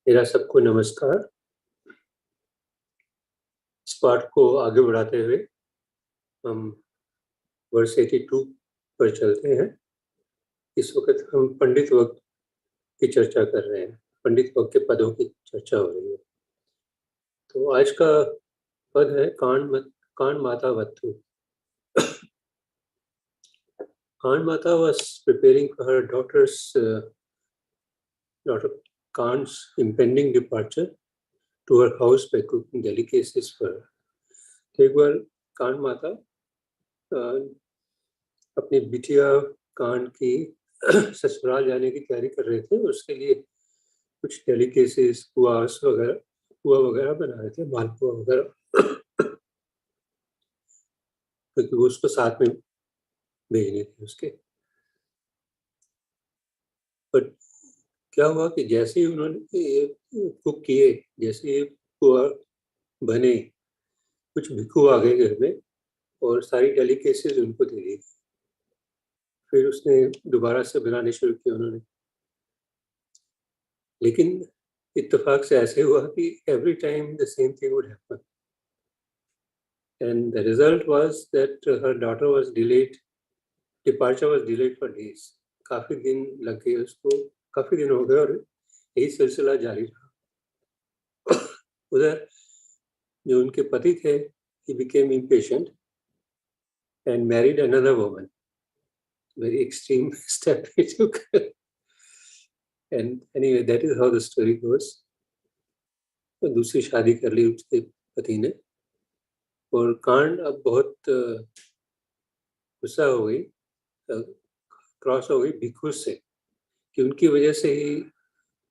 मेरा सबको नमस्कार। इस पाठ को आगे बढ़ाते हुए हम वर्ष 82 पर चलते हैं। इस वक्त हम पंडित वक्त की चर्चा कर रहे हैं। पंडित वक्त के पदों की चर्चा हो रही है। तो आज का पद है कांड माता वत्तु। कांड माता was preparing for her daughter Khan's impending departure to her house by cooking delicacies for her. तो एक बार कांड माता अपनी बिटिया कांड की ससुराल जाने की तैयारी कर रहे थे। उसके लिए कुछ डेलिकेसीज पुआ वगैरह बना रहे थे, मालपुआ वगैरह, क्योंकि वो उसको साथ में भेजने थे उसके। पर क्या हुआ कि जैसे ही उन्होंने ये कुक किए, जैसे ये पुआ बने, कुछ भिक्खु आ गए घर में और सारी डेलिकेसीज उनको दे दी। फिर उसने दोबारा से बनाने शुरू किया उन्होंने। लेकिन इत्तेफाक से ऐसे हुआ कि every time the same thing would happen, and the result was that her daughter was departure was delayed for days. काफी दिन लग गए उसको, काफी दिन हो गए और यही सिलसिला जारी रहा। उधर जो उनके पति थे, he became impatient and married another woman. Very extreme step he took. And anyway, that is how the story goes. तो दूसरी शादी कर ली उसके पति ने, और कांड अब बहुत गुस्सा हो गई, क्रॉस हो गई भिक्खु से, कि उनकी वजह से ही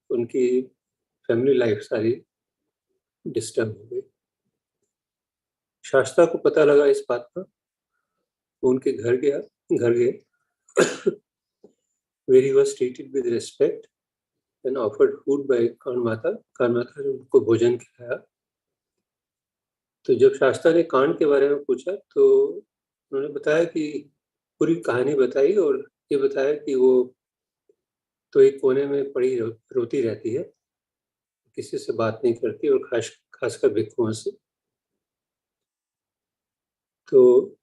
उनकी फैमिली लाइफ सारी डिस्टर्ब हो गई। शास्ता को पता लगा इस बात का, वो उनके घर गए where he was treated with respect and offered food by कांड माता ने उनको भोजन खिलाया। तो जब शास्ता ने कांड के बारे में पूछा तो उन्होंने बताया कि पूरी कहानी बताई, और ये बताया कि वो तो एक कोने में पड़ी रोती रहती है, किसी से बात नहीं करती, और खासकर भिक्खुओं से। तो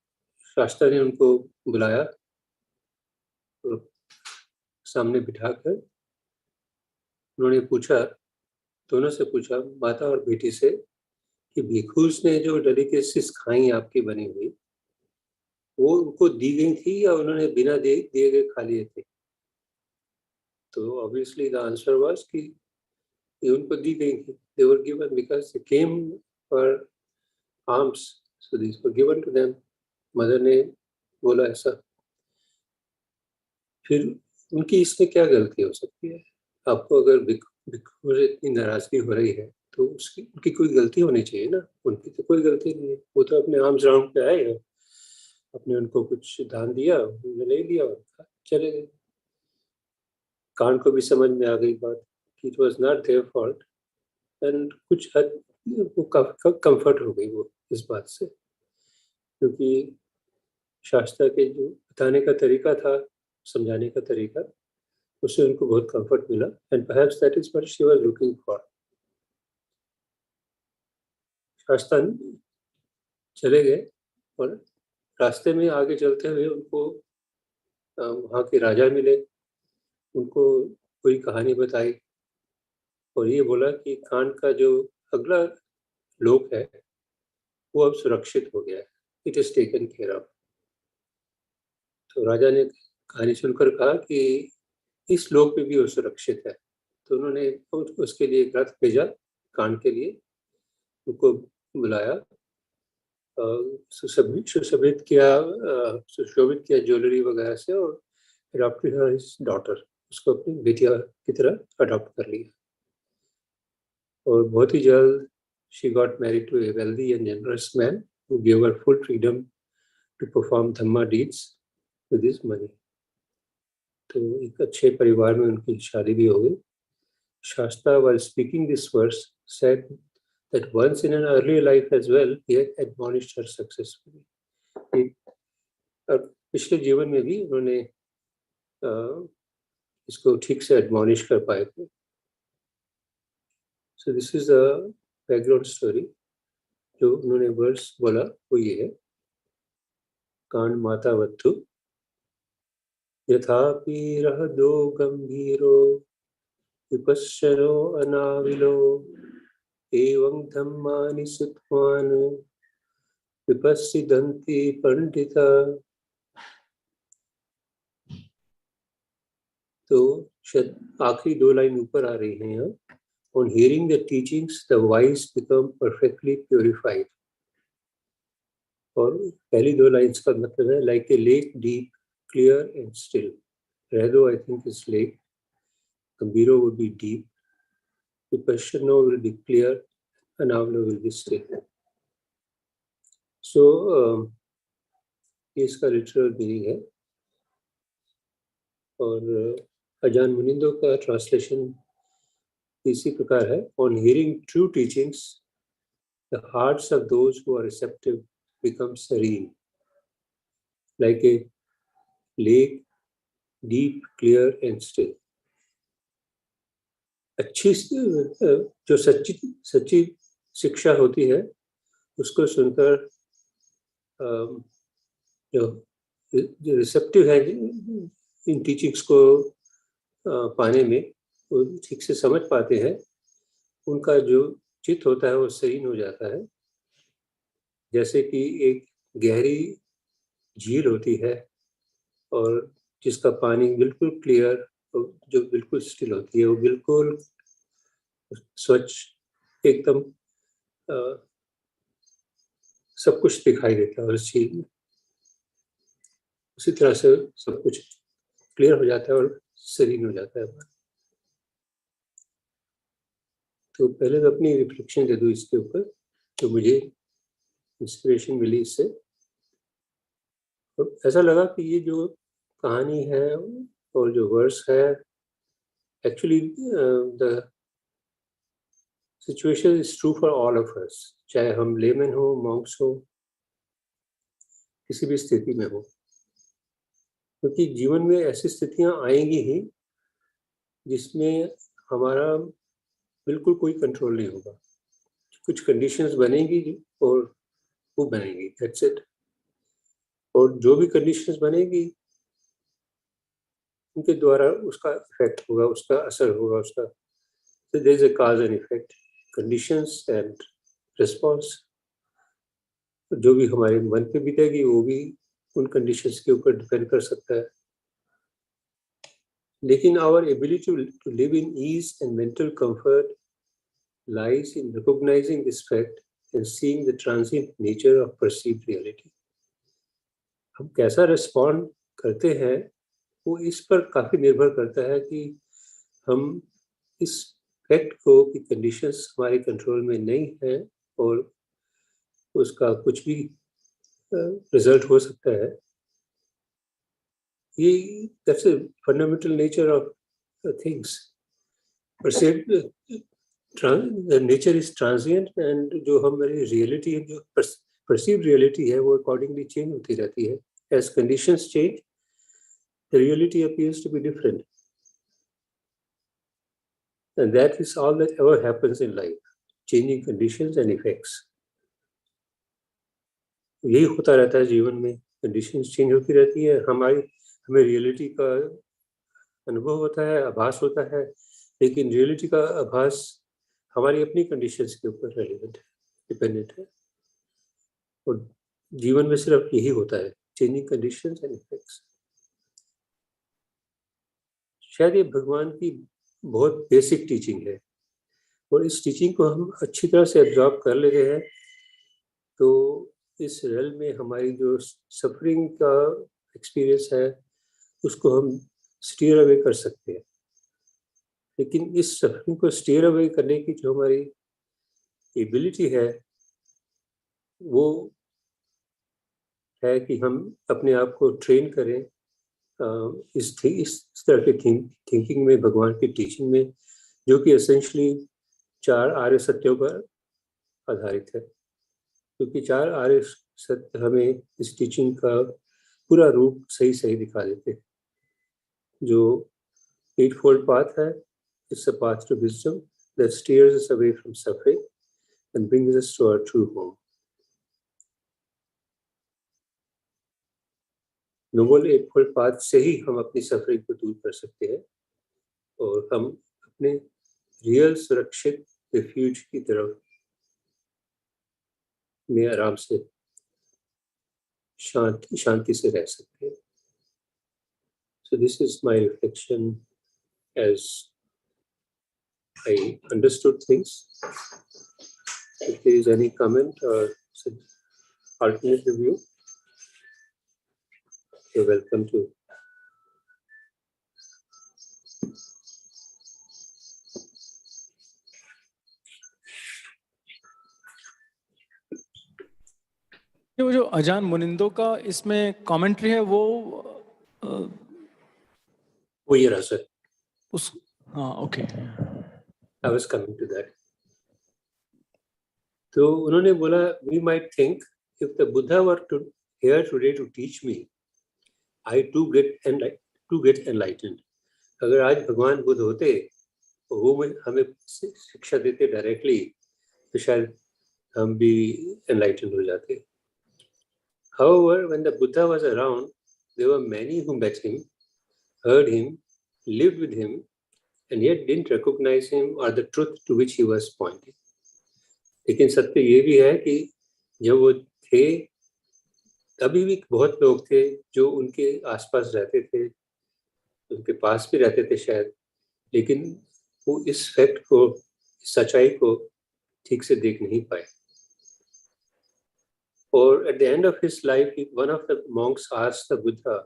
शास्ता ने उनको बुलाया और सामने बिठाकर उन्होंने दोनों से पूछा, माता और बेटी से, कि भिक्खुस ने जो डेलिकेसीज खाई आपकी बनी हुई, वो उनको दी गई थी या उन्होंने बिना दिए गए खा लिए थे? तो ऑब्वियसली द आंसर वाज कि ये उनको दी गई थी। They were given because they came for arms, so this were given to them. Mother ने बोला ऐसा। फिर उनकी इसमें क्या गलती हो सकती है? आपको अगर भिक्खु से इतनी नाराजगी हो रही है तो उनकी कोई गलती होनी चाहिए ना। उनकी तो कोई गलती नहीं है, वो तो अपने आर्म्स राउंड पे आए हैं, अपने उनको कुछ दान दिया, उन्होंने ले लिया और चले गए। कान को भी समझ में आ गई बात कि it was not their fault, and कुछ हद वो कंफर्ट हो गई वो इस बात से, क्योंकि शास्त्रा के जो बताने का तरीका था, समझाने का तरीका, उससे उनको बहुत कंफर्ट मिला, and perhaps that is what she was looking for. शास्त्रा चले गए और रास्ते में आगे चलते हुए उनको वहाँ के राजा मिले, उनको पूरी कहानी बताई और ये बोला कि कांड का जो अगला लोक है वो अब सुरक्षित हो गया है, it is taken care of. तो राजा ने कहानी सुनकर कहा कि इस लोक में भी वो सुरक्षित है। तो उन्होंने उसके लिए एक रथ भेजा कांड के लिए, उनको बुलाया, सुशोभित किया ज्वेलरी वगैरह से, और adopted her his daughter, उसको अपनी बेटिया की तरह अडॉप्ट कर लिया। और बहुत ही जल्द she got married to a wealthy and generous man who gave her full freedom to perform dhamma deeds with his money. तो एक अच्छे परिवार में उनकी शादी भी हो गई। Shasta, while speaking this verse, said that once in an earlier life as well, he had admonished her successfully. और पिछले जीवन में भी उन्होंने इसको ठीक से एडमॉनिश कर पाए थे। So this is a background story. जो उन्होंने वर्स बोला वो ये है, कांड माता वत्तु। यथापि रहदो गंभीरो विपश्यनो अनाविलो एवं धम्मानि सुत्वान् विपश्यन्ति पंडिता। तो आखिरी 2 लाइन ऊपर आ रही हैं यहाँ। On hearing the teachings, the wise become perfectly purified. और पहली 2 लाइन्स का मतलब है like a lake, deep, clear and still. Rado, I think, is lake. Gambhiro would be deep. Vipassano will be clear. Anavalo will be still. So, ये इसका literal meaning है। और अजान मुनिंदो का translation इसी प्रकार है। On hearing true teachings, the hearts of those who are receptive become serene, like a lake, deep, clear and still. अच्छी जो सच्ची शिक्षा होती है उसको सुनकर जो रिसेप्टिव है इन टीचिंग्स को पाने में, वो ठीक से समझ पाते हैं, उनका जो चित्त होता है वो serene हो जाता है। जैसे कि एक गहरी झील होती है और जिसका पानी बिल्कुल क्लियर, जो बिल्कुल स्टिल होती है, वो बिल्कुल स्वच्छ, एकदम सब कुछ दिखाई देता है उस झील में। उसी तरह से सब कुछ क्लियर हो जाता है और serene हो जाता है। तो पहले तो अपनी रिफ्लेक्शन दे दूँ इसके ऊपर, तो मुझे इंस्पिरेशन मिली इससे। तो ऐसा लगा कि ये जो कहानी है और जो वर्स है, actually the situation is true for all of us, चाहे हम लेमन हो, मॉन्क्स हो, किसी भी स्थिति में हो, क्योंकि जीवन में ऐसी स्थितियां आएंगी ही जिसमें हमारा बिल्कुल कोई कंट्रोल नहीं होगा। कुछ कंडीशंस बनेंगी और वो बनेंगी, दैट्स इट। और जो भी कंडीशंस बनेगी उनके द्वारा उसका इफेक्ट होगा, उसका असर होगा, उसका so there is a cause and effect, conditions and response। जो भी हमारे मन पे बीतेगी वो भी उन कंडीशंस के ऊपर डिपेंड कर सकता है। लेकिन our ability to live in ease and mental comfort lies in recognizing this fact and seeing the transient nature of perceived reality। हम कैसा रिस्पॉन्ड करते हैं वो इस पर काफी निर्भर करता है कि हम इस फैक्ट को कि कंडीशंस हमारे कंट्रोल में नहीं है और उसका कुछ भी रिजल्ट हो सकता है। ये that's a fundamental nature of things. Percept nature is transient and जो हमारी रियलिटी है, जो परसीव रियलिटी है, वो अकॉर्डिंगली चेंज होती रहती है। As conditions change, the reality appears to be different, and that is all that ever happens in life, changing conditions and effects। यही होता रहता है जीवन में, कंडीशंस चेंज होती रहती है, हमें रियलिटी का अनुभव होता है, आभास होता है, लेकिन रियलिटी का आभास हमारी अपनी कंडीशंस के ऊपर रेलिवेंट है, डिपेंडेंट है। और जीवन में सिर्फ यही होता है, चेंजिंग कंडीशंस एंड इफेक्ट्स। शायद ये भगवान की बहुत बेसिक टीचिंग है और इस टीचिंग को हम अच्छी तरह से एब्जॉर्ब कर लेते हैं तो इस रेल में हमारी जो सफरिंग का एक्सपीरियंस है उसको हम स्टीयर अवे कर सकते हैं। लेकिन इस सफरिंग को स्टीयर अवे करने की जो हमारी एबिलिटी है वो है कि हम अपने आप को ट्रेन करें इस तरह की थिंकिंग में, भगवान की टीचिंग में, जो कि एसेंशली 4 आर्य सत्यों पर आधारित है। क्योंकि 4 आर्य सत्य हमें इस टीचिंग का पूरा रूप सही दिखा देते हैं। जो 8-fold पाथ है, it's a path to wisdom, that steers us away from suffering and brings us to our true home. Noble eightfold path से ही हम अपनी सफरिंग को दूर कर सकते हैं और हम अपने रियल सुरक्षित रिफ्यूज की तरफ में आराम से शांति से रह सकते हैं. So this is my reflection as I understood things. If there is any comment or alternative view, you're welcome to. वो जो अजान मुनिंदो का इसमें कमेंट्री है वो ये रहा सर. उस okay. I was coming to that. तो उन्होंने बोला, we might think if the Buddha were here today to teach me, I too get enlightened. अगर आज भगवान बुद्ध होते तो वो हमें शिक्षा देते डायरेक्टली तो शायद हम भी enlightened हो जाते. However, when the Buddha was around, there were many who met him, heard him, lived with him, and yet didn't recognize him or the truth to which he was pointing. लेकिन सत्य ये भी है कि जब वो थे तभी भी बहुत लोग थे जो उनके आसपास रहते थे, उनके पास भी रहते थे शायद, लेकिन वो इस फैक्ट को, सच्चाई को ठीक से देख नहीं पाए. और at the end of his life, one of the monks asked the Buddha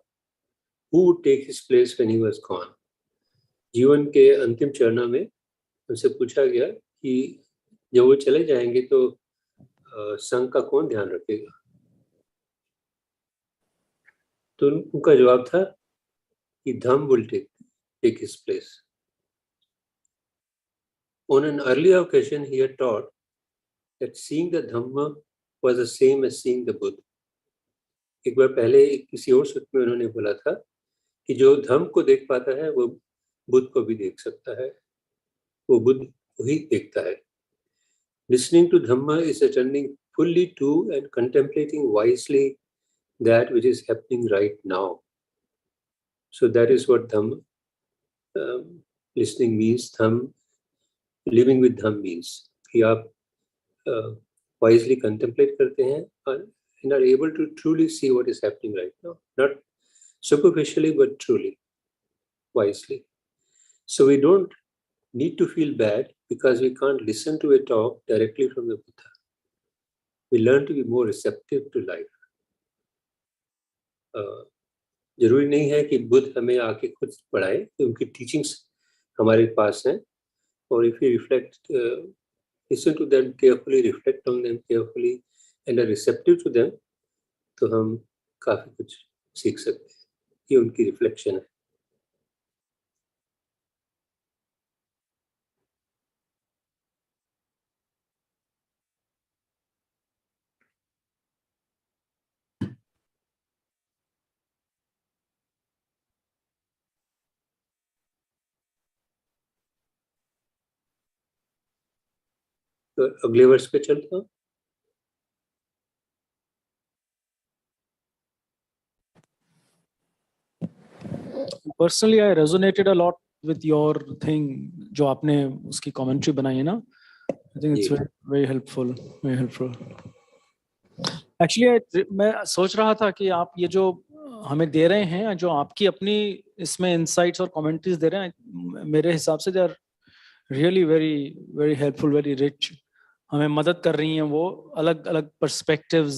who would take his place when he was gone. जीवन के अंतिम चरणों में उनसे पूछा गया कि जब वो चले जाएंगे तो संघ का कौन ध्यान रखेगा. तो उनका जवाब था कि Dhamma will take his place. On an earlier occasion, he had taught that seeing the Dhamma was the same as seeing the Buddha. एक बार पहले किसी और सूत्र में उन्होंने बोला था कि जो धम्म को देख पाता है वो बुद्ध को भी देख सकता है, वो बुद्ध को ही देखता है. Listening to Dhamma is attending fully to and contemplating wisely that which is happening right now. So that is what Dhamma listening means. Dhamma, living with Dhamma means कि आप wisely contemplate करते हैं and are able to truly see what is happening right now, not superficially but truly, wisely. So we don't need to feel bad because we can't listen to a talk directly from the Buddha. We learn to be more receptive to life. जरूरी नहीं है कि बुद्ध हमें आके खुद पढ़ाए, कि उनकी टीचिंग्स हमारे पास हैं, और if we reflect, listen to them carefully, reflect on them carefully and are receptive to them, तो हम काफी कुछ सीख सकते हैं. ये उनकी रिफ्लेक्शन है. तो अगले वर्ष पे चलता हूँ. Personally, I resonated a lot with your thing जो आपने उसकी commentary बनाई है ना. I think it's very helpful, very helpful. Actually, मैं सोच रहा था कि आप ये जो हमें दे रहे हैं, जो आपकी अपनी इसमें insights और commentaries दे रहे हैं, मेरे हिसाब से they are really very helpful, very rich. हमें मदद कर रही हैं वो अलग अलग perspectives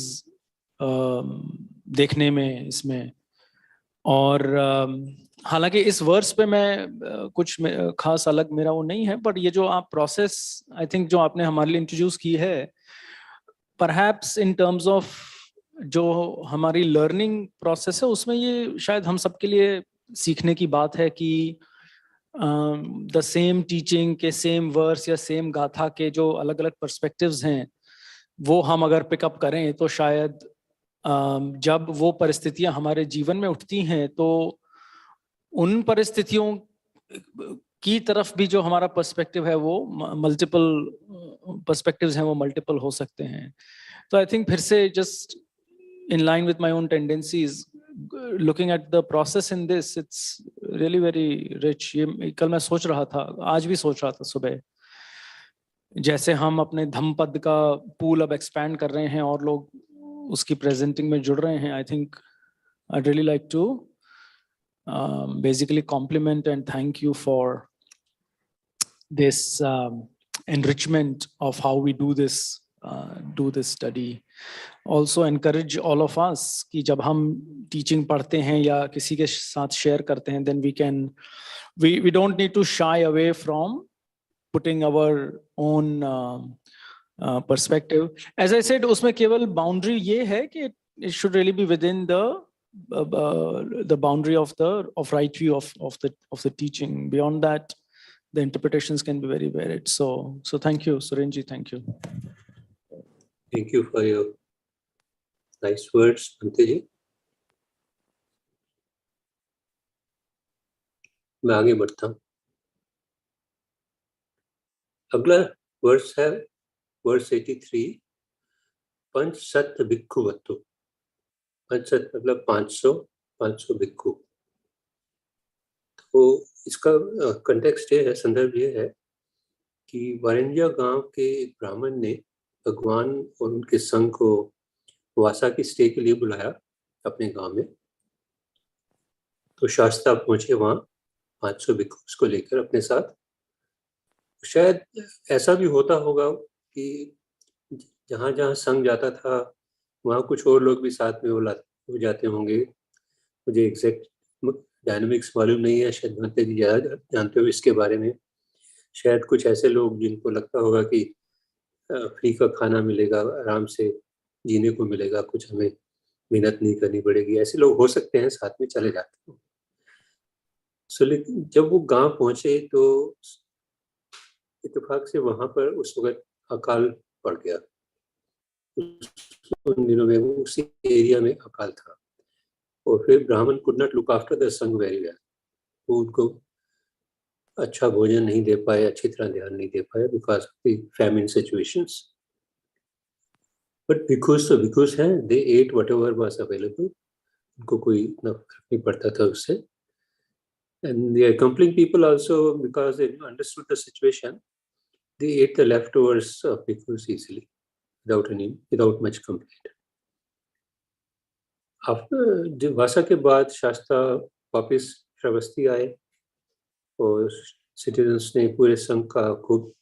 देखने में इसमें. और हालांकि इस वर्स पे मैं कुछ खास अलग मेरा वो नहीं है, बट ये जो आप प्रोसेस आई थिंक जो आपने हमारे लिए इंट्रोड्यूस की है, परहैप्स इन टर्म्स ऑफ जो हमारी लर्निंग प्रोसेस है उसमें ये शायद हम सबके लिए सीखने की बात है कि द सेम टीचिंग के सेम वर्स या सेम गाथा के जो अलग अलग पर्सपेक्टिव्स हैं वो हम अगर पिकअप करें तो शायद जब वो परिस्थितियां हमारे जीवन में उठती हैं तो उन परिस्थितियों की तरफ भी जो हमारा पर्सपेक्टिव है वो मल्टीपल पर्सपेक्टिव्स हैं, वो मल्टीपल हो सकते हैं. तो आई थिंक फिर से just in line with my own tendencies, looking at the process in this, it's really very rich. ये कल मैं सोच रहा था, आज भी सोच रहा था सुबह, जैसे हम अपने धम्मपद का पूल अब एक्सपैंड कर रहे हैं और लोग उसकी प्रेजेंटिंग में जुड़ रहे हैं. I think I'd really like to basically compliment and thank you for this enrichment of how we do this study. Also encourage all of us कि जब हम teaching पढ़ते हैं या किसी के साथ share करते हैं, then we don't need to shy away from putting our own perspective. As I said, उसमें केवल boundary ये है कि it should really be within the boundary of right view of the teaching. Beyond that, the interpretations can be very varied. So thank you, Surenji. Thank you. Thank you for your nice words, Bhante ji. मैं आगे बढ़ता हूँ. अगला verse है verse 83. पंच सत्य भिक्खुवत्तु. पंच सत्य मतलब 500 भिक्खु. तो इसका कंटेक्स्ट ये है, संदर्भ ये है कि वारंजा गांव के एक ब्राह्मण ने भगवान और उनके संघ को वासा की स्टे के लिए बुलाया अपने गांव में. तो शास्ता पहुंचे वहां 500 भिक्खु उसको लेकर अपने साथ. शायद ऐसा भी होता होगा कि जहां जहां संघ जाता था वहां कुछ और लोग भी साथ में हो जाते होंगे. मुझे एग्जैक्ट डायनामिक्स मालूम नहीं है, शायद भंते जी ज्यादा जानते हो इसके बारे में. शायद कुछ ऐसे लोग जिनको लगता होगा कि फ्री का खाना मिलेगा, आराम से जीने को मिलेगा, कुछ हमें मेहनत नहीं करनी पड़ेगी, ऐसे लोग हो सकते हैं, साथ में चले जाते हैं. लेकिन जब वो गांव पहुंचे तो इत्तेफाक से वहां पर उस वक्त अकाल पड़ गया. उन दिनों में वो उसी एरिया में अकाल था. और फिर ब्राह्मण could not look after the संघ वेरी वेल. वो उनको अच्छा भोजन नहीं दे पाए, अच्छी तरह ध्यान नहीं दे पाए because of the famine situations. But bhikkhus हैं, they ate whatever was available. उनको कोई इतना फर्क नहीं पड़ता था उससे. And the accompanying people also, because they understood the situation, they ate the leftovers of भिक्खुस easily without much complaint. After वासा के बाद शास्ता वापस श्रावस्ती आए और सिटीजन्स ने पूरे संघ का खूब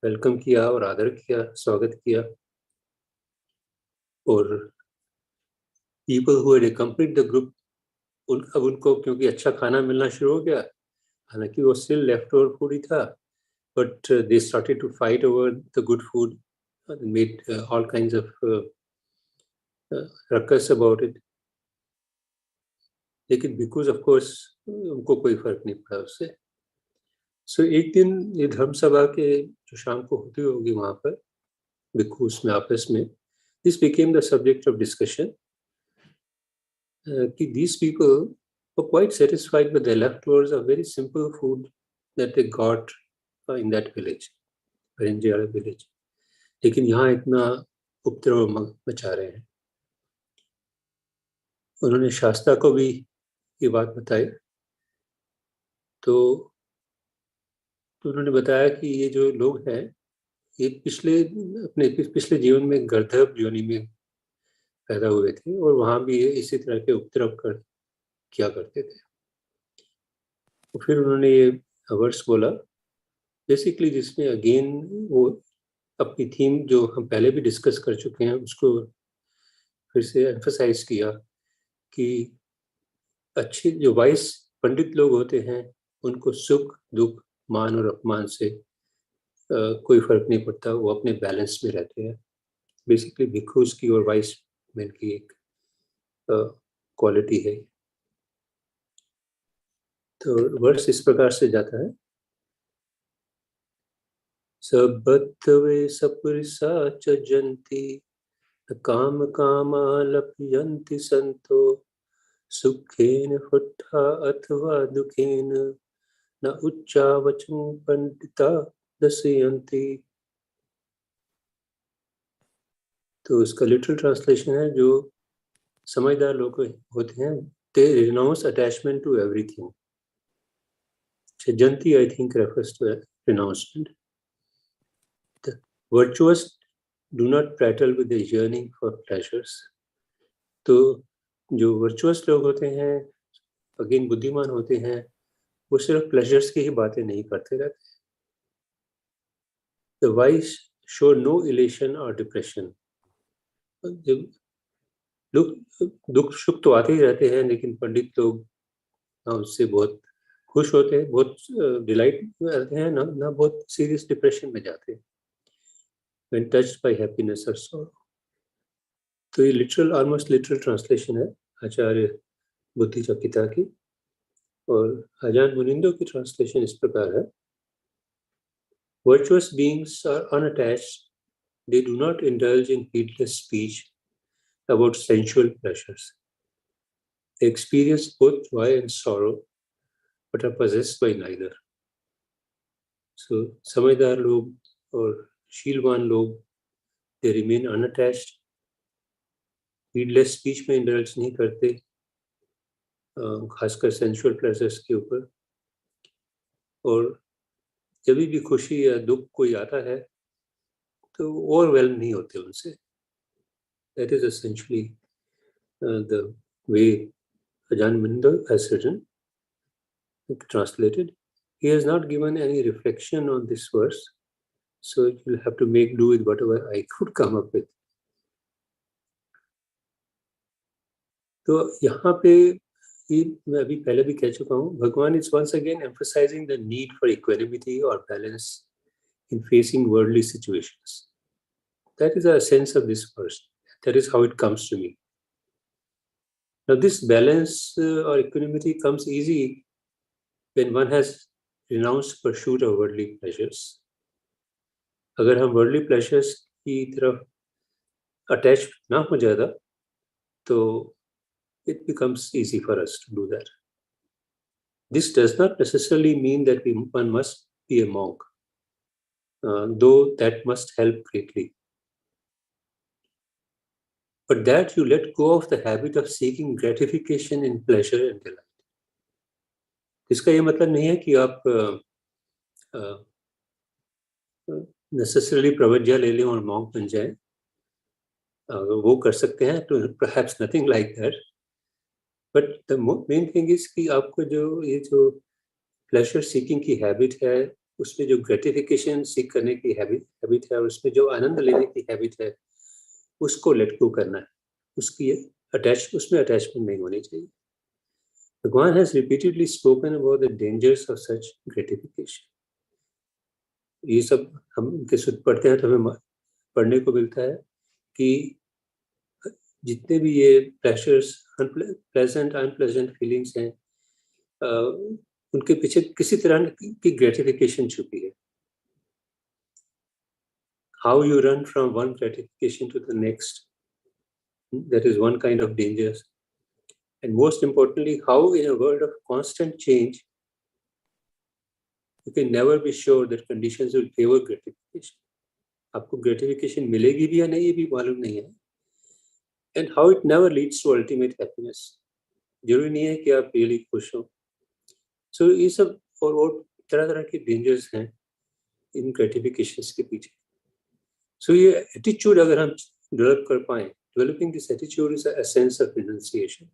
वेलकम किया और आदर किया, स्वागत किया. और people who had accompanied the group, अब उनको क्योंकि अच्छा खाना मिलना शुरू हो गया, हालांकि वो स्टिल लेफ्ट ओवर फूड ही था, but they started to fight over the good food and made all kinds of ruckus about it. लेकिन because of course उनको कोई फर्क नहीं पड़ा उससे. So एक दिन ये धर्म सभा के जो शाम को होती होगी वहाँ पर भिक्खुस में आपस में, this became the subject of discussion. कि these people were quite satisfied with the leftovers of very simple food that they got in that village, Varanjiyala village. लेकिन यहाँ इतना उपद्रव मचा रहे हैं. उन्होंने शास्ता को भी ये बात बताई. तो उन्होंने बताया कि ये जो लोग हैं ये अपने पिछले जीवन में गर्दभ योनि में पैदा हुए थे और वहाँ भी ये इसी तरह के उपद्रव किया करते थे. तो फिर उन्होंने ये वर्स बोला बेसिकली, जिसमें अगेन वो अपनी थीम जो हम पहले भी डिस्कस कर चुके हैं उसको फिर से एम्फसाइज किया कि अच्छे जो वाइस पंडित लोग होते हैं उनको सुख दुख मान और अपमान से कोई फर्क नहीं पड़ता, वो अपने बैलेंस में रहते हैं. बेसिकली भिक्खुस की और वाइस मैन की एक क्वालिटी है. तो वर्स इस प्रकार से जाता है. सबत्वे सपुरिसा च जन्ति काम कामा लभयन्ति संतो सुखेन फुट्ठा अथवा दुखेन न उच्चावचं पंडिता दशयन्ति। तो इसका लिटरल ट्रांसलेशन है, जो समझदार लोग होते हैं, they renounce attachment to everything. Janti, I think, refers to a renouncement. The virtuous do not prattle with the yearning for pleasures. तो जो वर्चुअस लोग होते हैं, अगेन बुद्धिमान होते हैं, वो सिर्फ प्लेजर्स की ही बातें नहीं करते रहते। The wise show no elation or depression. जब दुख सुख तो आते ही रहते हैं, लेकिन पंडित लोग उससे बहुत खुश होते हैं, बहुत डिलाइट रहते हैं, ना बहुत सीरियस डिप्रेशन में जाते हैं when touched by happiness or sorrow. तो ये लिटरल, ऑलमोस्ट लिटरल ट्रांसलेशन है आचार्य बुद्धि चकिता की। और आजान मुनिंदो की ट्रांसलेशन इस प्रकार है: Virtuous beings are unattached. They do not indulge in heedless speech about sensual pleasures. They experience both joy and sorrow, but are possessed by neither. So, समझदार लोग और शीलवान लोग, they remain unattached. Heedless speech में indulge नहीं करते, खासकर sensual pleasures के ऊपर। और जब भी खुशी या दुख कोई आता है, तो overwhelmed नहीं होते उनसे। That is essentially the way Ajahn Muninda has written, translated. He has not given any reflection on this verse, so you'll have to make do with whatever I could come up with. तो यहाँ पे मैं अभी पहले भी कह चुका हूँ, भगवान is once again emphasizing the need for equanimity or balance in facing worldly situations. That is the sense of this verse. That is how it comes to me. Now this balance or equanimity comes easy when one has renounced pursuit of worldly pleasures. अगर हम worldly pleasures की तरफ attached ना हो ज़्यादा, तो it becomes easy for us to do that. This does not necessarily mean that one must be a monk, though that must help greatly. But that you let go of the habit of seeking gratification in pleasure and delight. इसका ये मतलब नहीं है कि आप necessarily प्रवज्ञा ले लें और monk बन जाएं। वो कर सकते हैं, तो perhaps nothing like that. But the main thing is कि आपको ये जो pleasure seeking की habit है, उसमें जो gratification seek करने की habit है, उसमें जो आनंद लेने की habit है, उसको let go करना है। उसमें attachment नहीं होनी चाहिए। Bhagwan has repeatedly spoken about the dangers of such gratification. ये सब हम उनके सुध पढ़ते हैं तो हमें पढ़ने को मिलता है कि जितने भी ये प्लेजर्स, प्लेजेंट अनप्लेजेंट फीलिंग्स हैं, उनके पीछे किसी तरह की ग्रेटिफिकेशन छुपी है। How you run from one gratification to the next, that is one kind of danger. And most importantly, how in a world of constant change, you can never be sure that conditions will favor gratification. आपको gratification मिलेगी भी या नहीं, ये भी मालूम नहीं है। And how it never leads to ultimate happiness. जरूरी नहीं है कि आप really खुश हो। So ये सब और तरह-तरह के dangers हैं इन gratifications के पीछे। So ये attitude अगर हम develop कर पाएं, developing this attitude is a sense of renunciation.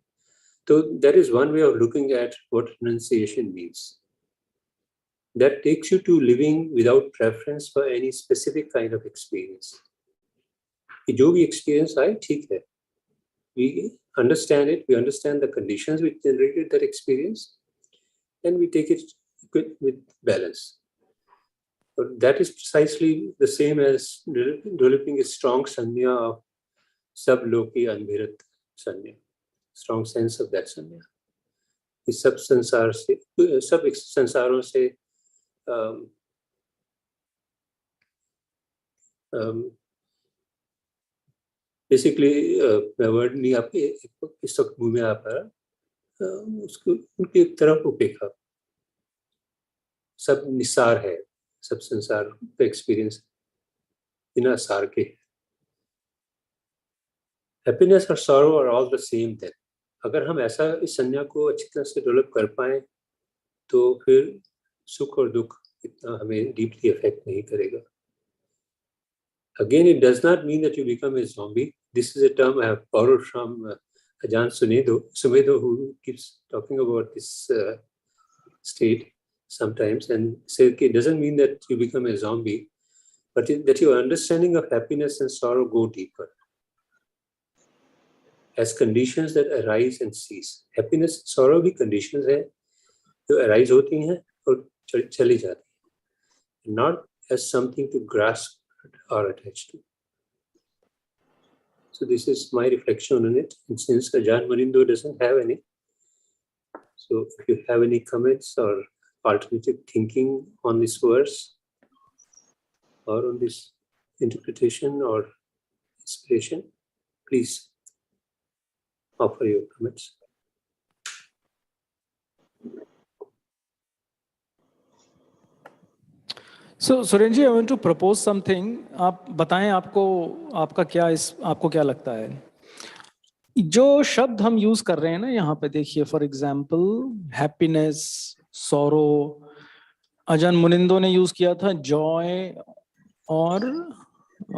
So that is one way of looking at what renunciation means. That takes you to living without preference for any specific kind of experience. कि जो भी experience आए ठीक है, we understand it, we understand the conditions which generated that experience, and we take it with balance. But that is precisely the same as developing a strong sanya of sabloki anbhirat sanya, strong sense of that sanya. इस सब संसार से, सब संसारों से basically मैं word नहीं आपके इस वक्त मुंह में आ पा रहा, उसको उनकी तरफ उपेक्षा। सब निसार है, सब संसार का एक्सपीरियंस बिना सार के। हैप्पीनेस और sorrow are all the same then. अगर हम ऐसा इस संज्ञा को अच्छी तरह से डेवलप कर पाए तो फिर सुख और दुख इतना हमें डीपली अफेक्ट नहीं करेगा। Again, it does not mean that you become a zombie. This is a term I have borrowed from Ajahn Sumedo, who keeps talking about this state sometimes, and say it doesn't mean that you become a zombie, but that your understanding of happiness and sorrow go deeper as conditions that arise and cease. Happiness, sorrow भी conditions है जो arise होती हैं और चली जाती हैं, not as something to grasp or attached to. So this is my reflection on it. And since Ajahn Munindo doesn't have any, so if you have any comments or alternative thinking on this verse or on this interpretation or inspiration, please offer your comments. So Surendra ji, I want to propose something. आप बताएं आपको क्या लगता है? जो शब्द हम use कर रहे हैं ना यहाँ पे, देखिए फॉर एग्जाम्पल हैप्पीनेस, सॉरो, अजहन मुनिंदो ने यूज किया था जॉय, और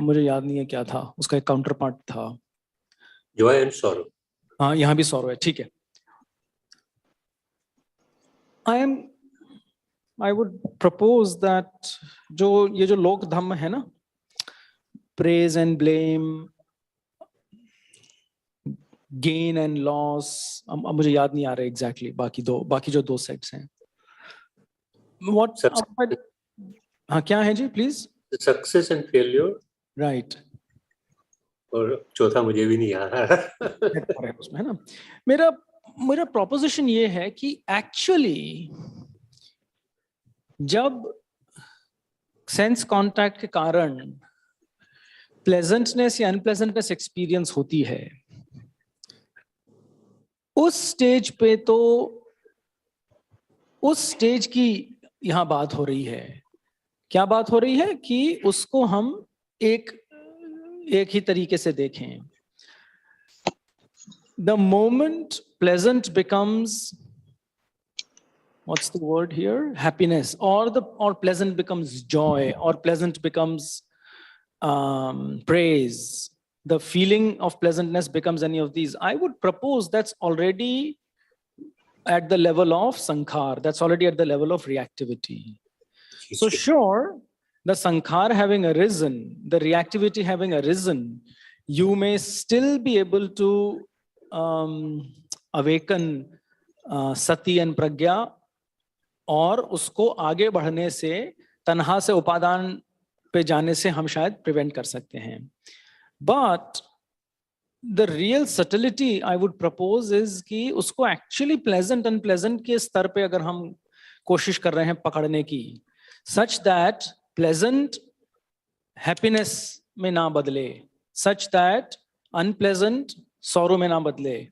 मुझे याद नहीं है क्या था उसका एक काउंटर पार्ट था, जॉय एंड सॉरो। हाँ यहाँ भी सॉरो है, ठीक है। I would propose that ये जो लोक धम्म है ना, praise and blame, gain and loss, अब मुझे याद नहीं आ रहा एग्जैक्टली बाकी जो दो सेट्स हैं, हाँ क्या है जी please? Success and failure, right. और चौथा मुझे भी नहीं आ रहा उसमें है ना। मेरा प्रोपोजिशन ये है कि एक्चुअली जब सेंस कांटेक्ट के कारण प्लेजेंटनेस या अनप्लेजेंटनेस एक्सपीरियंस होती है, उस स्टेज पे तो उस स्टेज की यहां बात हो रही है। क्या बात हो रही है कि उसको हम एक ही तरीके से देखें। The moment pleasant becomes, what's the word here? Happiness, or pleasant becomes joy, or pleasant becomes praise. The feeling of pleasantness becomes any of these. I would propose that's already at the level of sankhar. That's already at the level of reactivity. So sure, the sankhar having arisen, the reactivity having arisen, you may still be able to awaken sati and pragya, और उसको आगे बढ़ने से, तन्हा से उपादान पे जाने से हम शायद प्रिवेंट कर सकते हैं। But the real subtlety I would propose is कि उसको actually pleasant unpleasant के स्तर पे अगर हम कोशिश कर रहे हैं पकड़ने की, such that pleasant happiness में ना बदले, such that unpleasant sorrow में ना बदले।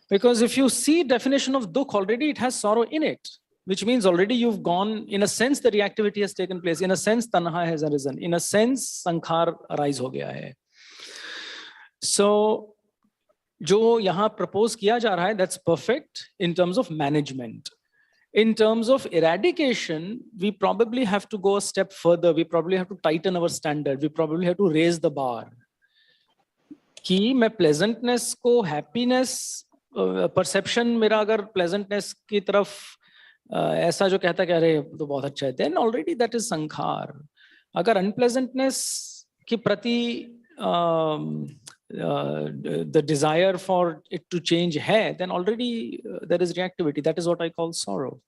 Because if you see definition of dukh, already it has sorrow in it, which means already you've gone, in a sense the reactivity has taken place, in a sense tanha has arisen, in a sense sankhar arise हो गया है। So जो यहाँ propose किया जा रहा है, that's perfect in terms of management. In terms of eradication, we probably have to go a step further. We probably have to tighten our standard. We probably have to raise the bar. कि मैं pleasantness को happiness perception मेरा अगर pleasantness की तरफ ऐसा जो कहता है कि अरे तो बहुत अच्छा है, then already that is sankhar. अगर unpleasantness की प्रति the desire for it to change है, then already there is reactivity. That is what I call sorrow.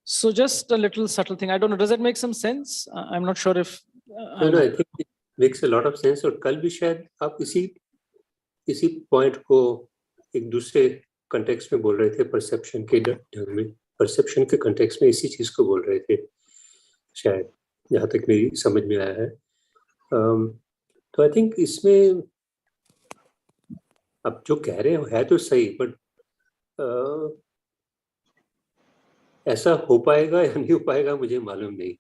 So just a little subtle thing. I don't know. Does that make some sense? I'm not sure if. No, I think it makes a lot of sense. और कल भी शायद आप इसी point को एक दूसरे context में बोल रहे थे, परसेप्शन के ढंग में, परसेप्शन के कंटेक्स्ट में इसी चीज को बोल रहे थे शायद, जहाँ तक मेरी समझ में आया है। तो आई थिंक इसमें आप जो कह रहे हो है तो सही, बट ऐसा हो पाएगा या नहीं हो पाएगा मुझे मालूम नहीं,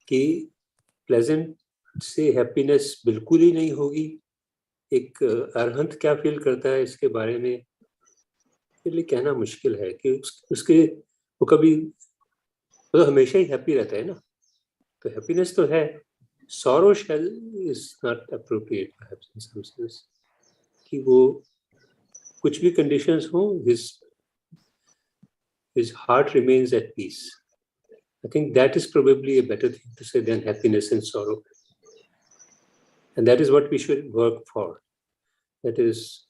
कि प्लेजेंट से हैप्पीनेस बिल्कुल ही नहीं होगी। एक अरहंत क्या फील करता है इसके बारे में मेरे लिए कहना मुश्किल है, कि उसके वो कभी, वो तो हमेशा ही हैप्पी रहता है ना, तो हैप्पीनेस तो है। sorrow shall is not appropriate perhaps in some sense, कि वो कुछ भी conditions हो, his heart remains at peace. I think that is probably a better thing to say than happiness and sorrow, and that is what we should work for. That is,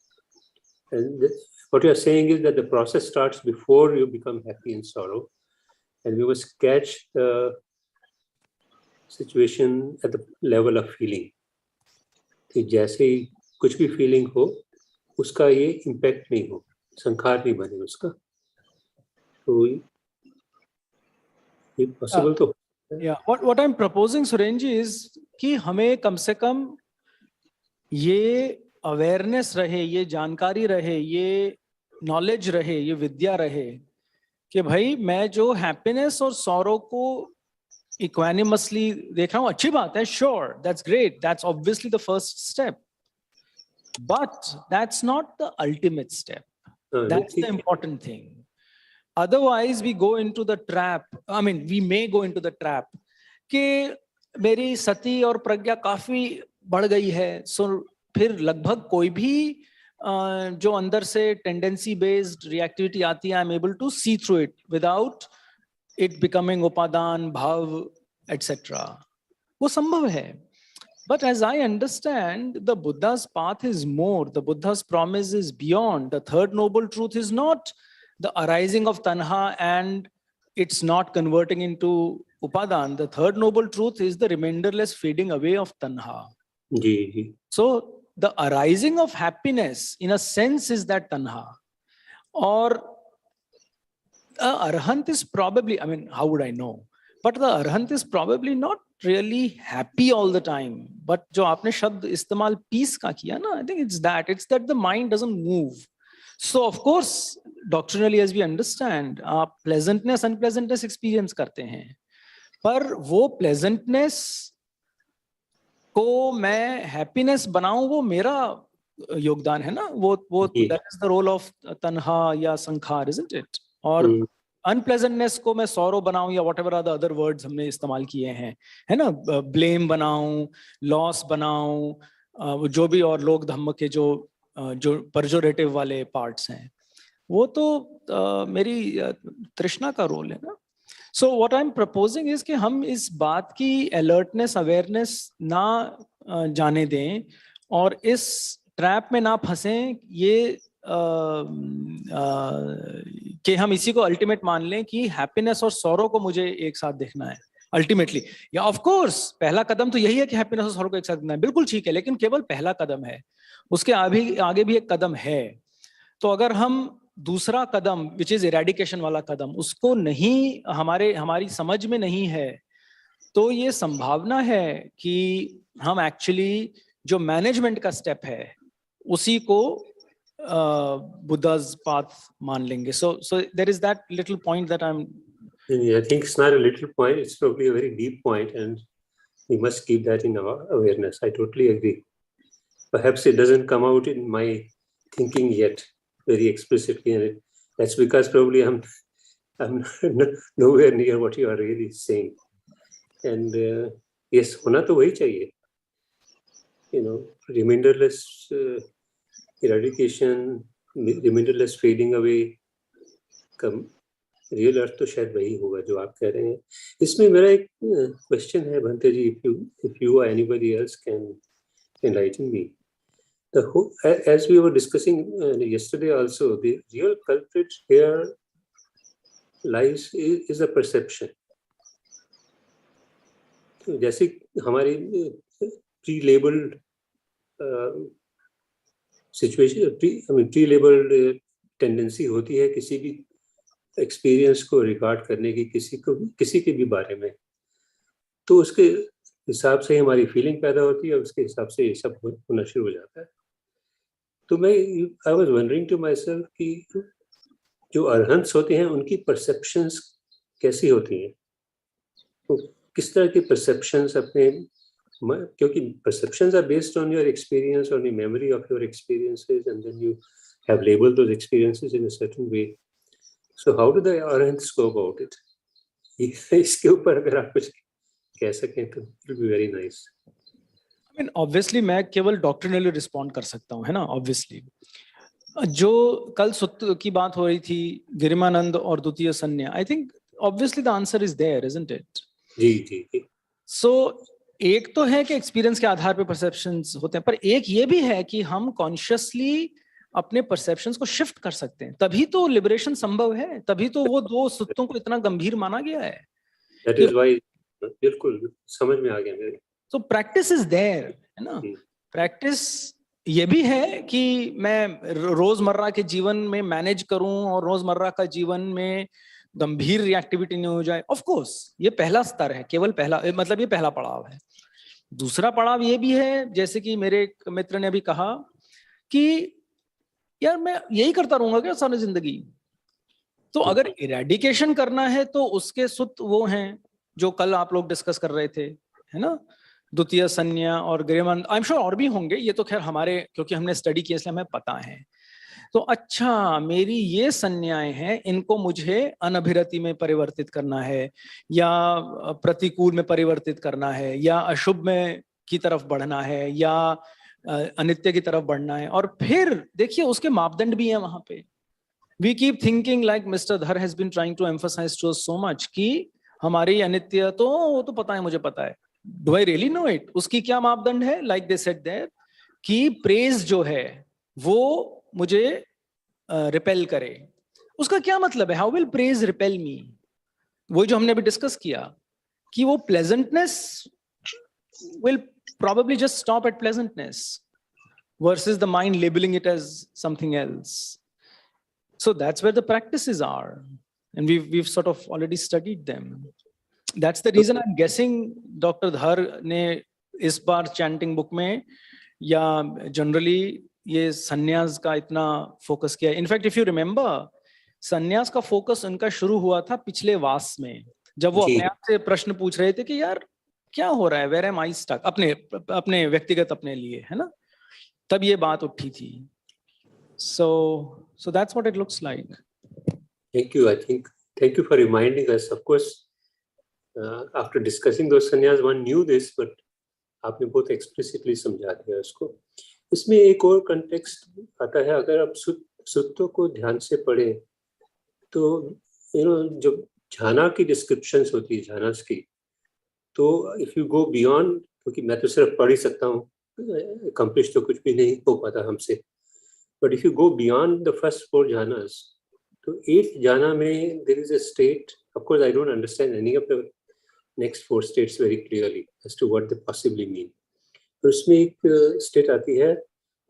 and what you are saying is that the process starts before you become happy and sorrow, and we must catch the situation at the level of feeling, कि जैसे ही कुछ भी feeling हो उसका ये impact नहीं हो, संखार नहीं बने उसका, तो ये पॉसिबल तो Yeah, what I'm proposing, Surendra ji, is कि हमें कम से कम ये अवेयरनेस रहे, ये जानकारी रहे, ये नॉलेज रहे, ये विद्या रहे कि भाई मैं जो हैप्पीनेस और सॉरो को इक्वानिमसली देख रहा हूं, अच्छी बात है, sure, that's great, that's obviously the first step, but that's not the ultimate step, that's the important thing. Otherwise we go into the trap, I mean we may go into the trap कि मेरी सती और प्रज्ञा काफी बढ़ गई है, सो फिर लगभग कोई भी जो अंदर से टेंडेंसी बेस्ड रिएक्टिविटी आती है, I am able to see through it without it becoming उपादान भाव एटसेट्रा. वो संभव है. But as I understand, the Buddha's path is more. The Buddha's promise is beyond. The third noble truth is not the arising of tanha and it's not converting into upadan. The third noble truth is the remainderless fading away of tanha. Ji ji. So the arising of happiness in a sense is that tanha. Or arhant is probably, I mean, how would I know? But the arhant is probably not really happy all the time. But जो आपने शब्द इस्तेमाल peace का किया ना, I think it's that the mind doesn't move. So of course, doctrinally as we understand, आप pleasantness, unpleasantness experience करते हैं, पर वो pleasantness को मैं happiness बनाऊं, वो मेरा योगदान है ना, वो that is the role of tanha या sankhar, isn't it? और अनप्लेजेंटनेस को मैं सॉरो बनाऊं या whatever are the other words हमने इस्तेमाल किए हैं, है ना, ब्लेम बनाऊं, लॉस बनाऊं, जो भी और लोग धम्म के जो परजोरेटिव वाले पार्ट्स हैं, वो तो मेरी तृष्णा का रोल है ना. So what I am proposing is कि हम इस बात की अलर्टनेस, अवेयरनेस ना जाने दें और इस ट्रैप में ना फंसें ये कि हम इसी को अल्टीमेट मान लें कि हैप्पीनेस और सॉरो को मुझे एक साथ देखना है अल्टीमेटली. या ऑफ कोर्स पहला कदम तो यही है कि हैप्पीनेस और सॉरो को एक साथ देखना है, बिल्कुल ठीक है, लेकिन केवल पहला कदम है, उसके आगे भी एक कदम है. तो अगर हम दूसरा कदम विच इज इरेडिकेशन वाला कदम उसको नहीं, हमारी समझ में नहीं है, तो ये संभावना है कि हम एक्चुअली जो मैनेजमेंट का स्टेप है उसी को Buddha's path मान लेंगे. So there is that little point that I think it's not a little point, it's probably a very deep point, and we must keep that in our awareness. I totally agree. Perhaps it doesn't come out in my thinking yet very explicitly, and that's because probably I'm nowhere near what you are really saying. And yes, होना तो वही चाहिए, remainderless eradication, remainderless fading away का real अर्थ तो शायद वही होगा जो आप कह रहे हैं. इसमें मेरा एक क्वेश्चन है भंते जी, if you or anybody else can enlighten me. As we were discussing yesterday also, the real culprit here lies is a perception. जैसे हमारी pre-labeled situation, pre-labeled tendency होती है किसी भी एक्सपीरियंस को रिकॉर्ड करने की, किसी के भी बारे में, तो उसके हिसाब से हमारी फीलिंग पैदा होती है और उसके हिसाब से ये सब होना शुरू हो जाता है. तो I was wondering to myself कि जो अरहंत्स होते हैं उनकी परसेप्शंस कैसी होती हैं, तो किस तरह की परसेप्शंस अपने, क्योंकि perceptions are based on your experience, on the memory of your experiences, and then you have labeled those experiences in a certain way. So how do the arahants go about it? इसके ऊपर अगर आप कुछ कह सकें तो it will be very nice. I mean, obviously मैं केवल डॉक्ट्रिनली रिस्पॉन्ड कर सकता हूँ, है ना, ऑब्वियसली। जो कल सुत्त की बात हो रही थी, गिरिमानंद और द्वितीय संन्या, I think obviously the answer is there, isn't it? जी जी जी। सो एक तो है कि एक्सपीरियंस के आधार पर परसेप्शंस होते हैं, पर एक ये भी है कि हम कॉन्शियसली अपने परसेप्शंस को शिफ्ट कर सकते हैं, तभी तो लिबरेशन संभव है, तभी तो वो दो सुत्तों को इतना गंभीर माना गया है। That is why, बिल्कुल समझ में आ गया मेरे। So practice is there, है ना? प्रैक्टिस ये भी है कि मैं रोजमर्रा के जीवन में मैनेज करूं और रोजमर्रा का जीवन में गंभीर रिएक्टिविटी नहीं हो जाए। ऑफ कोर्स ये पहला स्तर है, केवल पहला, मतलब ये पहला पड़ाव है। दूसरा पड़ाव ये भी है, जैसे कि मेरे एक मित्र ने भी कहा कि यार मैं यही करता रहूंगा क्या सारी जिंदगी? तो अगर इरेडिकेशन करना है तो उसके सुत वो हैं जो कल आप लोग डिस्कस कर रहे थे, है ना, द्वितीय संन्या और गिरिमानंद। आई एम श्योर और भी होंगे, ये तो खैर हमारे, क्योंकि हमने स्टडी किया इसलिए हमें पता है। तो अच्छा, मेरी ये संन्याएं हैं, इनको मुझे अनभिरति में परिवर्तित करना है, या प्रतिकूल में परिवर्तित करना है, या अशुभ में की तरफ बढ़ना है, या अनित्य की तरफ बढ़ना है। और फिर देखिए उसके मापदंड भी हैं वहां पे। We keep thinking like Mr. Dhar has been trying to emphasize to us so much कि हमारी अनित्य तो वो तो पता है, मुझे पता है। Do I really know it? उसकी क्या मापदंड है? Like they said there कि praise जो है वो मुझे repel करे। उसका क्या मतलब है? How will praise repel me? वो जो हमने अभी डिस्कस किया कि वो pleasantness will probably just stop at pleasantness versus the mind labeling it as something else. So that's where the practices are, and we've sort of already studied them. That's the reason I'm guessing Dr. Dhar ने इस बार chanting book में या generally ये संन्यास का इतना focus किया। In fact, if you remember, संन्यास का focus उनका शुरू हुआ था पिछले वास में, जब वो अपने आप से प्रश्न पूछ रहे थे कि यार क्या हो रहा है, where am I stuck, अपने व्यक्तिगत अपने लिए, है ना, तब ये बात उठी थी। So that's what it looks like. Thank you. Thank you for reminding us. Of course, after discussing those sannyas, one knew this, but आपने बहुत explicitly समझा दिया उसको। इसमें एक और context आता है, अगर आप सुत्तों को ध्यान से पढ़ें तो जब झाना की descriptions होती है, झानास की, तो if you go beyond, क्योंकि मैं तो सिर्फ पढ़ ही सकता हूँ, accomplish तो कुछ भी नहीं हो पाता हमसे, but if you go beyond the first 4 jhanas, तो 8th jhana में there is a state. Of course, I don't understand any of the next 4 states very clearly as to what they possibly mean. तो उसमें एक state आती है,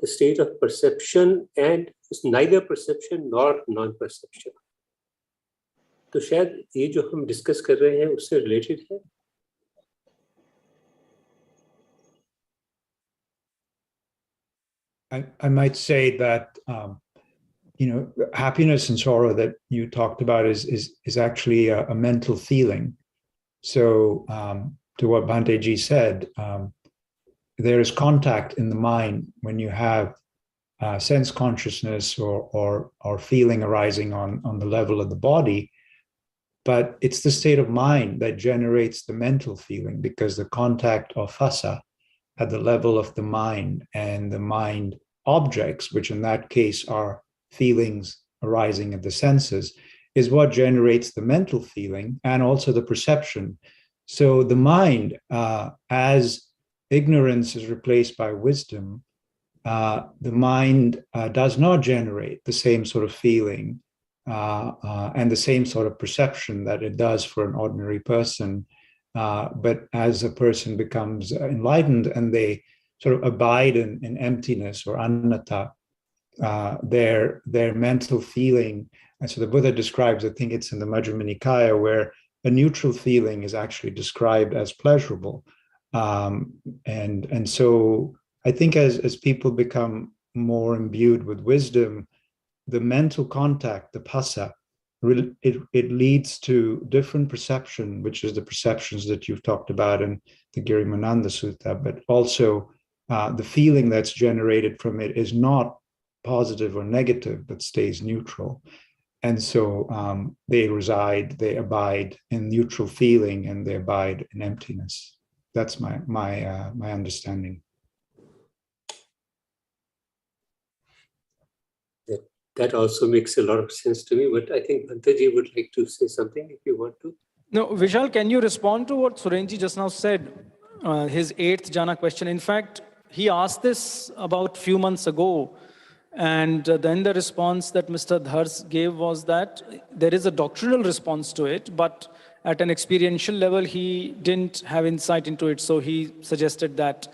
the state of perception, and it's neither perception nor non-perception. तो शायद ये जो हम डिस्कस कर रहे हैं उससे रिलेटेड है। I might say that happiness and sorrow that you talked about is actually a mental feeling. So to what Bhante Ji said, there is contact in the mind when you have sense consciousness or feeling arising on the level of the body, but it's the state of mind that generates the mental feeling, because the contact of phassa at the level of the mind and the mind objects, which in that case are feelings arising at the senses, is what generates the mental feeling and also the perception. So the mind, as ignorance is replaced by wisdom, the mind does not generate the same sort of feeling and the same sort of perception that it does for an ordinary person. But as a person becomes enlightened and they sort of abide in emptiness or anatta, their mental feeling, and so the Buddha describes, I think it's in the Majjhima Nikaya, where a neutral feeling is actually described as pleasurable. And so I think as people become more imbued with wisdom, the mental contact, the phassa, it leads to different perception, which is the perceptions that you've talked about in the Girimananda Sutta, but also the feeling that's generated from it is not positive or negative, but stays neutral. And so they abide in neutral feeling, and they abide in emptiness. That's my understanding. That also makes a lot of sense to me, but I think Bhanteji would like to say something if you want to. No, Vishal, can you respond to what Surenji just now said? His 8th jhana question. In fact, he asked this about a few months ago. And then the response that Mr. Dhars gave was that there is a doctrinal response to it, but at an experiential level, he didn't have insight into it. So he suggested that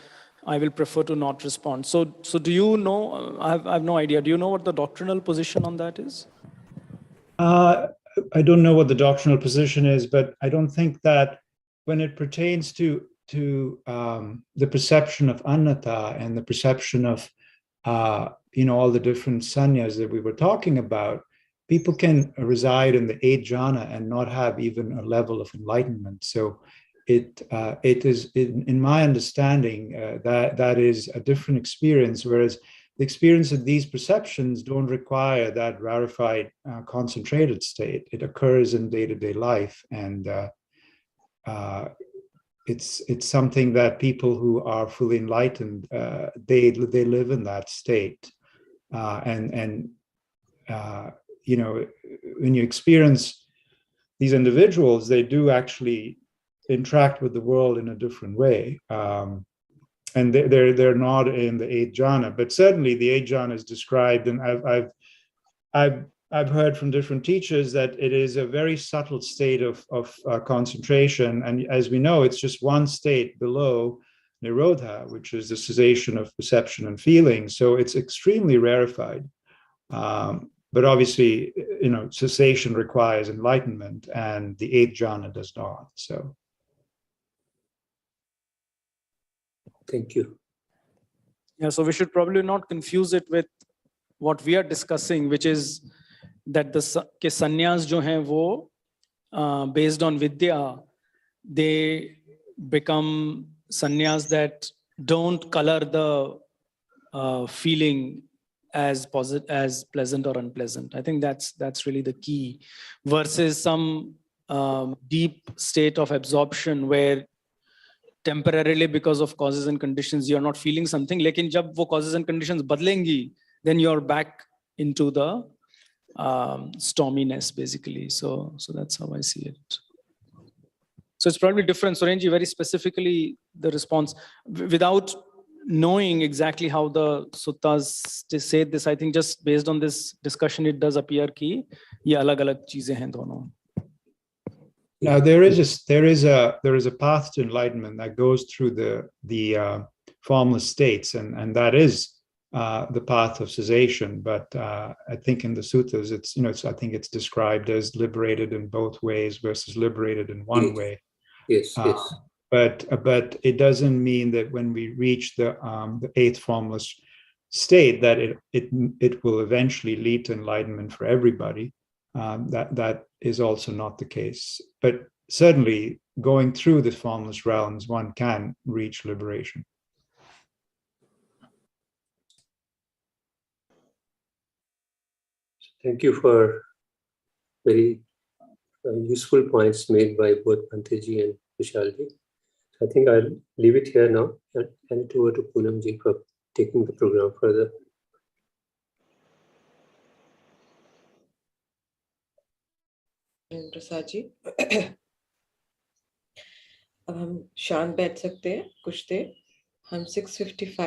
I will prefer to not respond. So do you know, I have no idea. Do you know what the doctrinal position on that is? I don't know what the doctrinal position is, but I don't think that when it pertains to the perception of anatta and the perception of all the different sannyas that we were talking about, people can reside in the 8th jhana and not have even a level of enlightenment. So it is, in my understanding, that is a different experience, whereas the experience of these perceptions don't require that rarefied, concentrated state. It occurs in day-to-day life, and it's something that people who are fully enlightened, they live in that state. When you experience these individuals, they do actually interact with the world in a different way. And they're not in the 8th jhana, but certainly the 8th jhana is described, and I've heard from different teachers that it is a very subtle state of concentration, and as we know, it's just one state below Nirodha, which is the cessation of perception and feeling. So it's extremely rarefied, but obviously, cessation requires enlightenment, and the 8th jhana does not. So. Thank you. Yeah, so we should probably not confuse it with what we are discussing, which is that the sannyas jo hain wo based on vidya, they become sannyas that don't color the feeling as positive, as pleasant or unpleasant. I think that's really the key, versus some deep state of absorption where temporarily, because of causes and conditions, you're not feeling something. Lekin jab wo causes and conditions badlengi, then you're back into the storminess, basically. So that's how I see it. So it's probably different. Surenji, very specifically, the response, without knowing exactly how the suttas say this, I think just based on this discussion, it does appear ki ye alag-alag cheezein hain dono. Now there is a path to enlightenment that goes through the formless states, and that is the path of cessation. But I think in the suttas, I think it's described as liberated in both ways versus liberated in one way. Yes. But it doesn't mean that when we reach the 8th formless state that it will eventually lead to enlightenment for everybody. That is also not the case. But certainly, going through the formless realms, one can reach liberation. Thank you for very useful points made by both Bhanteji and Vishalji. I think I'll leave it here now and hand it over to Poonamji for taking the program further. Prasad ji, अब हम शांत बैठ सकते हैं कुछ देर. हम 6:55